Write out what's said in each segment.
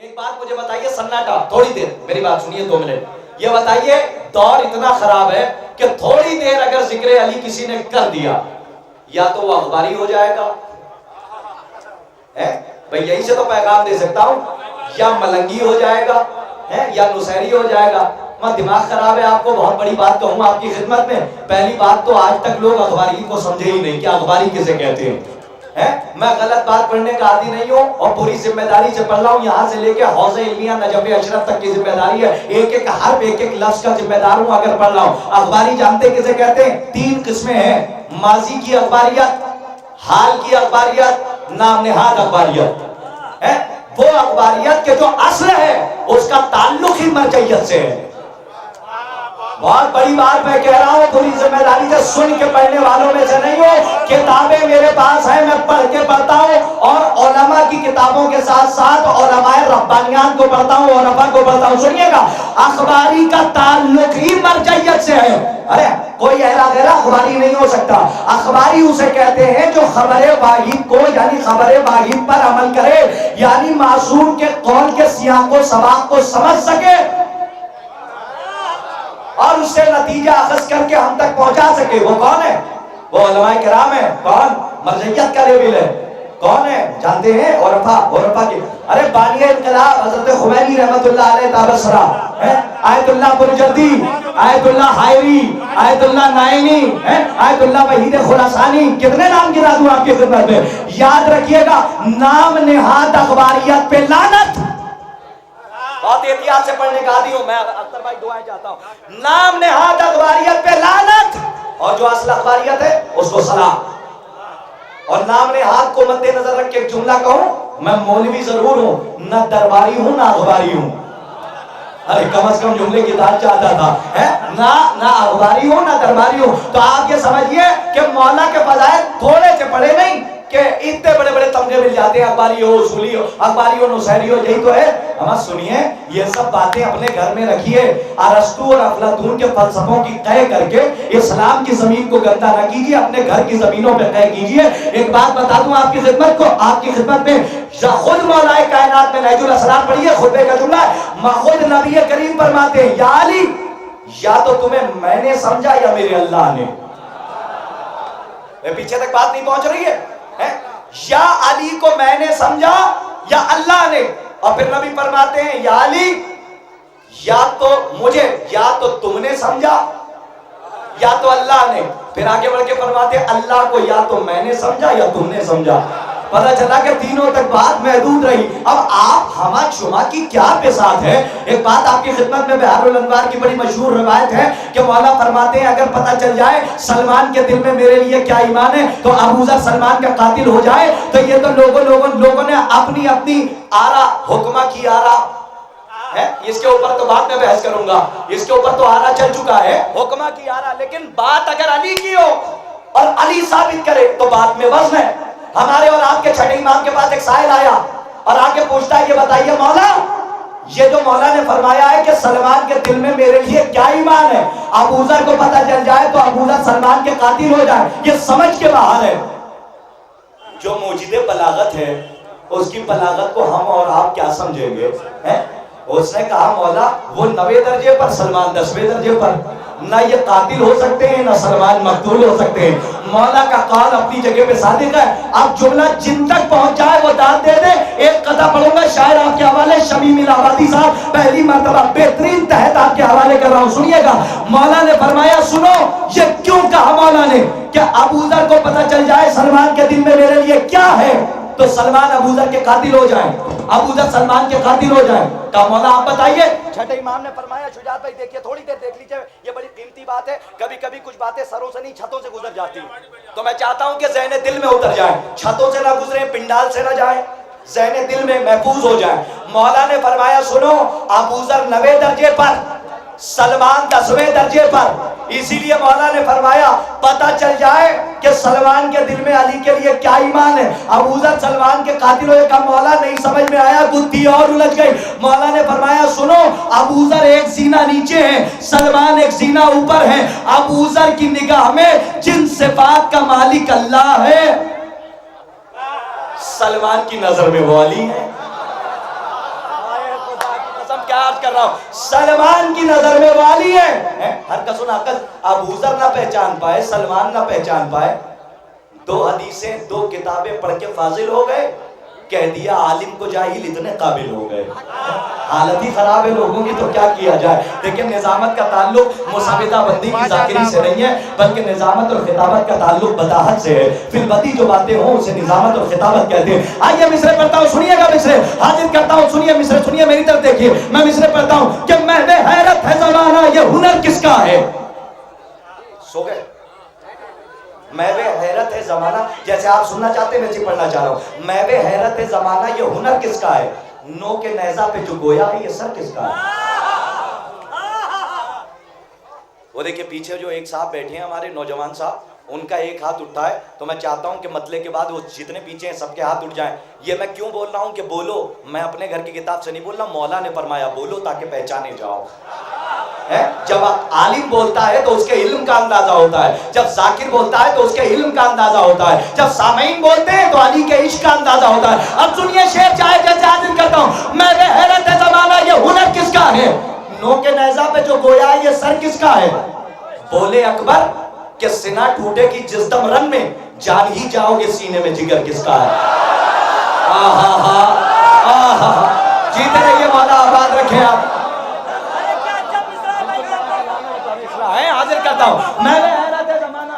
ایک بات مجھے بتائیے، سناٹا تھوڑی دیر، میری بات سنیے 2 منٹ، یہ بتائیے دور اتنا خراب ہے کہ تھوڑی دیر اگر ذکر علی کسی نے کر دیا یا تو وہ اخباری ہو جائے گا، بھئی یہی سے تو پیغام دے سکتا ہوں، یا ملنگی ہو جائے گا یا نصیری ہو جائے گا۔ میں دماغ خراب ہے، آپ کو بہت بڑی بات کہوں آپ کی خدمت میں۔ پہلی بات تو آج تک لوگ اخباری کو سمجھے ہی نہیں کہ اخباری کسے کہتے ہیں۔ میں غلط بات پڑھنے کا عادی نہیں ہوں اور پوری ذمہ داری سے پڑھ رہا ہوں، یہاں سے لے کے حوض علمیہ نجف اشرف تک کی ذمہ داری ہے، ایک ایک حرف ایک ایک لفظ کا ذمہ دار ہوں اگر پڑھ رہا ہوں۔ اخباری جانتے کسے کہتے ہیں؟ 3 قسمیں ہیں، ماضی کی اخباریت، حال کی اخباریت، نام نہاد اخباریت۔ وہ اخباریت کے جو اصل ہے اس کا تعلق ہی مرجعیت سے ہے۔ بہت بڑی بات میں کہہ رہا ہوں، پوری ذمہ داری سے سن کے پڑھنے والوں میں سے نہیں ہوں۔ کتابیں میرے پاس ہیں، میں پڑھ کے پڑھتا ہوں، اور علماء کی کتابوں کے ساتھ ساتھ علماء ربانیان کو پڑھتا ہوں، عرفا کو پڑھتا ہوں۔ سنیے گا، اخباری کا تعلق ہی مرجعیت سے ہے۔ ارے کوئی ایرا غیرہ اخباری نہیں ہو سکتا۔ اخباری اسے کہتے ہیں جو خبر واحد کو یعنی خبر واحد پر عمل کرے، یعنی معصوم کے قول کے سیاق و سباق کو سمجھ سکے اور اس سے نتیجہ اخذ کر کے ہم تک پہنچا سکے۔ وہ کون ہے؟ وہ علماء کرام ہے۔ کون؟ مرجعیت کا لیول ہے۔ کون ہے؟ جانتے ہیں؟ عرفا کی۔ ارے بانی انقلاب حضرت خمینی رحمت اللہ علیہ تابسرا، آیت اللہ برجردی، آیت اللہ حائری، آیت اللہ نائنی، آیت اللہ وحید خراسانی، کتنے نام گرا دوں آپ کی خدمت میں۔ یاد رکھیے گا، نام نہاد اخباریت پہ لعنت۔ بہت احتیاط سے پڑھنے کا عادی ہوں میں، اختر بھائی دعائیں چاہتا ہوں۔ نام نہاد اخباریت پہ لعنت، اور جو اصل اخباریت ہے اس کو سلام۔ اور نام نہاد کو مد نظر رکھ کے ایک جملہ کہوں، میں مولوی ضرور ہوں، نہ درباری ہوں نہ اخباری ہوں۔ ارے کم از کم جملے کی داد چاہتا تھا، نہ اخباری ہوں نہ درباری ہوں۔ تو آپ یہ سمجھیے کہ مولا کے بجائے تھوڑے سے پڑھے نہیں کہ اتنے بڑے بڑے تمغے مل جاتے ہیں، اخباری ہو، اصولی ہو، اخباری ہو، نصیری ہو، یہی تو ہے۔ ہم سنیے، یہ سب باتیں اپنے گھر میں رکھیے، ارسطو اور افلاطون کے فلسفوں کی قے کر کے اسلام کی زمین کو گندا نہ کیجیے، اپنے گھر کی زمینوں پہ قے کیجیے۔ ایک بات بتا دوں آپ کی خدمت میں، خود مولا کائنات میں نہج الاسرار پڑھیے، خطبے کا جملہ ہے، خود نبی کریم فرماتے ہیں، یا علی، یا تو تمہیں میں نے سمجھا یا میرے اللہ نے۔ پیچھے تک بات نہیں پہنچ رہی ہے؟ یا علی کو میں نے سمجھا یا اللہ نے، اور پھر نبی فرماتے ہیں یا علی، یا تو مجھے، یا تو تم نے سمجھا یا تو اللہ نے۔ پھر آگے بڑھ کے فرماتے ہیں اللہ کو یا تو میں نے سمجھا یا تم نے سمجھا۔ پتہ چلا کہ تینوں تک بات محدود رہی۔ اب آپ ہما شما کی کیا بساط ہے۔ ایک بات آپ کی خدمت میں، بہار الانوار کی بڑی مشہور روایت ہے کہ مولا فرماتے ہیں اگر پتہ چل جائے سلمان کے دل میں میرے لیے کیا ایمان ہے تو ابو ذر سلمان کا قاتل ہو جائے، تو یہ تو لوگوں نے اپنی آرا، حکمہ کی آرا ہے، اس کے اوپر تو بعد میں بحث کروں گا، اس کے اوپر تو آرا چل چکا ہے، حکمہ کی آرا، لیکن بات اگر علی کی ہو اور علی ثابت کرے تو بات میں وزن ہے۔ ہمارے اور آپ کے چھٹے امام کے پاس ایک سائل آیا اور آگے پوچھتا ہے، یہ بتائیے مولا، یہ جو مولا نے فرمایا ہے کہ سلمان کے دل میں میرے لیے کیا ایمان ہے، ابو ذر کو پتہ چل جائے تو ابو ذر سلمان کے قاتل ہو جائے، یہ سمجھ کے باہر ہے۔ جو موجد بلاغت ہے اس کی بلاغت کو ہم اور آپ کیا سمجھیں گے؟ اس نے کہا مولا وہ 90 درجے پر، سلمان 10ویں درجے پر، نہ یہ قاتل ہو سکتے ہیں نہ سلمان مقتول ہو سکتے ہیں۔ مولا کا قول اپنی جگہ پہ صادق ہے۔ اب جملہ جن تک پہنچ جائے وہ داد دے دے۔ ایک قطعہ پڑھوں گا شاعر آپ کے حوالے، شمیم الہبادی صاحب، پہلی مرتبہ بہترین تحت آپ کے حوالے کر رہا ہوں، سنیے گا۔ مولا نے فرمایا سنو، یہ کیوں کہا مولا نے کہ ابو ذر کو پتہ چل جائے سلمان کے دل میں میرے لیے کیا ہے تو سلمان ابو ذر کے قاتل ہو جائیں، ابو ذر سلمان کے قاتل ہو جائیں۔ کہا مولا آپ بتائیے۔ چھٹے امام نے فرمایا شجاعت بھائی دیکھیے، تھوڑی دیر دیکھ لیجئے، یہ بڑی قیمتی بات ہے، کبھی کبھی کچھ باتیں سروں سے نہیں چھتوں سے گزر جاتی، تو میں چاہتا ہوں کہ ذہن دل میں اتر جائیں، چھتوں سے نہ گزریں، پنڈال سے نہ جائیں، ذہن دل میں محفوظ ہو جائیں۔ مولا نے فرمایا سنو، ابو ذر 90 درجے پر، سلمان 10ویں درجے پر، اسی لیے مولا نے فرمایا پتہ چل جائے کہ سلمان کے دل میں علی کے لیے کیا ایمان ہے، ابو ذر سلمان کے قاتل ہوئے کا مولا نہیں سمجھ میں آیا، گدھی اور الجھ گئی۔ مولا نے فرمایا سنو، ابو ذر ایک زینہ نیچے ہے، سلمان ایک زینہ اوپر ہے، ابو ذر کی نگاہ میں جن صفات کا مالک اللہ ہے، سلمان کی نظر میں وہ علی ہے۔ قسم کیا عرض کر رہا ہوں، سلمان کی نظر میں والی ہے. ہر کسن عقل ابو ذر نہ پہچان پائے، سلمان نہ پہچان پائے. 2 حدیثیں 2 کتابیں پڑھ کے فاضل ہو گئے، کہہ دیا عالم کو جاہل اتنے قابل ہو گئے. حالت ہی خراب ہے لوگوں کی، تو کیا کیا جائے. لیکن نظامت کا تعلق مسابقہ بندی کی ذاکری سے نہیں ہے، بلکہ نظامت اور خطابت کا تعلق بداحت سے ہے. فی البدی جو باتیں ہوں اسے نظامت اور خطابت کہتے ہیں. آئیے مصرے پڑھتا ہوں، سنیے گا مصرے حاضر کرتا ہوں. سنیے مصرے، سنیے میری طرف دیکھیے. میں مصرے پڑھتا ہوں کہ محو حیرت ہے زمانہ یہ ہنر کس کا ہے. سو گئے. محو حیرت ہے زمانہ، جیسے آپ سننا چاہتے ہیں ویسے پڑھنا چاہ رہا ہوں. محو حیرت ہے زمانہ یہ ہنر کس کا ہے. نو کے نیزہ پہ جو گویا ہے یہ سر کس کا ہے. وہ دیکھیں پیچھے جو ایک صاحب بیٹھے ہیں ہمارے نوجوان صاحب، ان کا ایک ہاتھ اٹھا ہے، تو میں چاہتا ہوں کہ مطلع کے بعد وہ جتنے پیچھے ہیں سب کے ہاتھ اٹھ جائیں. یہ میں کیوں بول رہا ہوں کہ بولو، میں اپنے گھر کی کتاب سے نہیں بول رہا، مولا نے فرمایا بولو تاکہ پہچانے جاؤ. جب عالم بولتا ہے تو اس کے علم کا اندازہ ہوتا ہے، جب ذاکر بولتا ہے تو اس کے علم کا اندازہ ہوتا ہے، جب سامعین بولتے ہیں تو علی کے عشق کا اندازہ ہوتا ہے. اب سنیے شعر چاہے جیسے حاضر کرتا ہوں. میں حیرت ہے زمانہ یہ ہنر کس کا ہے. نو کے نیزہ پہ جو گویا ہے یہ سر کس کا ہے. بولے اکبر کہ سینہ ٹوٹے گی جس دم رن میں، جان ہی جاؤ گے سینے میں جگر کس کا ہے. جیتے رہیے، مولا آباد رکھے آپ. حاضر کرتا ہوں میں حیرت زمانہ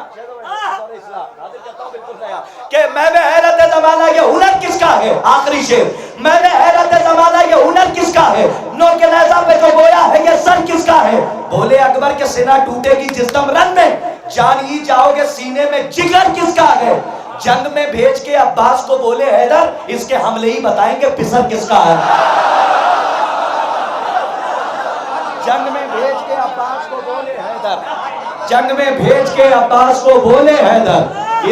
کہ میں حیرت زمانہ یہ ہنر کس کا ہے. آخری شعر. میں حیرت زمانہ یہ ہنر کس کا ہے. نو کے نیزہ پہ جو گویا ہے یہ سر کس کا ہے. بولے اکبر کہ سینہ ٹوٹے گی جس دم رن میں، جان ہی جاؤ گے سینے میں جگر کس کا ہے. جنگ میں بھیج کے عباس کو بولے حیدر، اس کے حملے ہی بتائیں گے پسر کس کا ہے. جنگ میں بھیج کے عباس کو بولے حیدر، جنگ میں بھیج کے عباس کو بولے حیدر،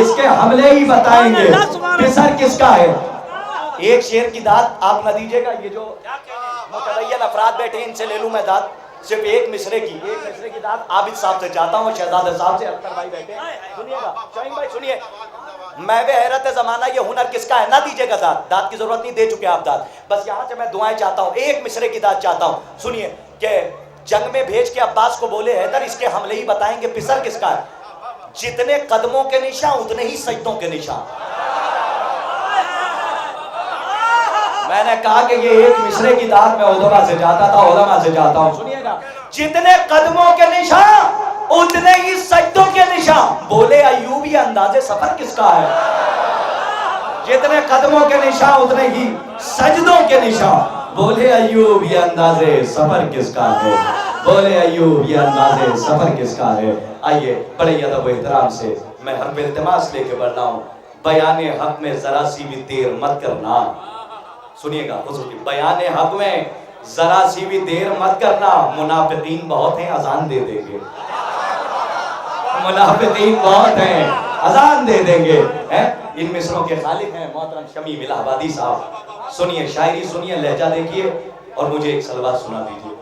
اس کے حملے ہی بتائیں گے پسر کس کا ہے. ایک شعر کی داد آپ نہ دیجئے گا. یہ جو متدین افراد بیٹھے ہیں ان سے لے لوں میں داد، صرف ایک مصرے کی داد عابد صاحب سے چاہتا ہوں، شہزادہ صاحب سے. اختر بھائی بیٹھے ہیں، سنیے گا. شاہین بھائی سنیے. میں حیرت زمانہ یہ ہنر کس کا ہے. نہ دیجئے گا داد، داد کی ضرورت نہیں، دے چکے آپ داد. بس یہاں سے میں دعائیں چاہتا ہوں، ایک مصرے کی داد چاہتا ہوں. سنیے کہ جنگ میں بھیج کے عباس کو بولے حیدر، اس کے حملے ہی بتائیں گے پسر کس کا ہے. جتنے قدموں کے نشان اتنے ہی سجدوں کے نشان. میں نے کہا کہ یہ ایک مصرے کی داد میں علماء سے جاتا تھا، علماء سے جاتا ہوں. سنیے گا. جتنے قدموں کے نشان اتنے ہی سجدوں کے نشان. بولے ایوب یہ انداز سفر کس کا ہے. جتنے قدموں کے نشان اتنے ہی سجدوں کے نشان. بولے ایوب یہ انداز سفر کس کا ہے. بولے ایوب یہ انداز سفر کس کا ہے. آئیے بڑے ادب و احترام سے میں ہر پہ التماس لے کے بڑھ رہا ہوں. بیان حق میں ذرا سی بھی دیر مت کرنا. سنیے گا حضور کی. بیان حق میں ذرا سی بھی دیر مت کرنا. منافقین بہت ہیں اذان دے دیں گے. منافقین بہت ہیں اذان دے دیں گے. ان مصروں کے خالق ہیں محترم شمیم الہ آبادی صاحب. سنیے شاعری، سنیے لہجہ دیکھیے اور مجھے ایک صلوات سنا دیجیے.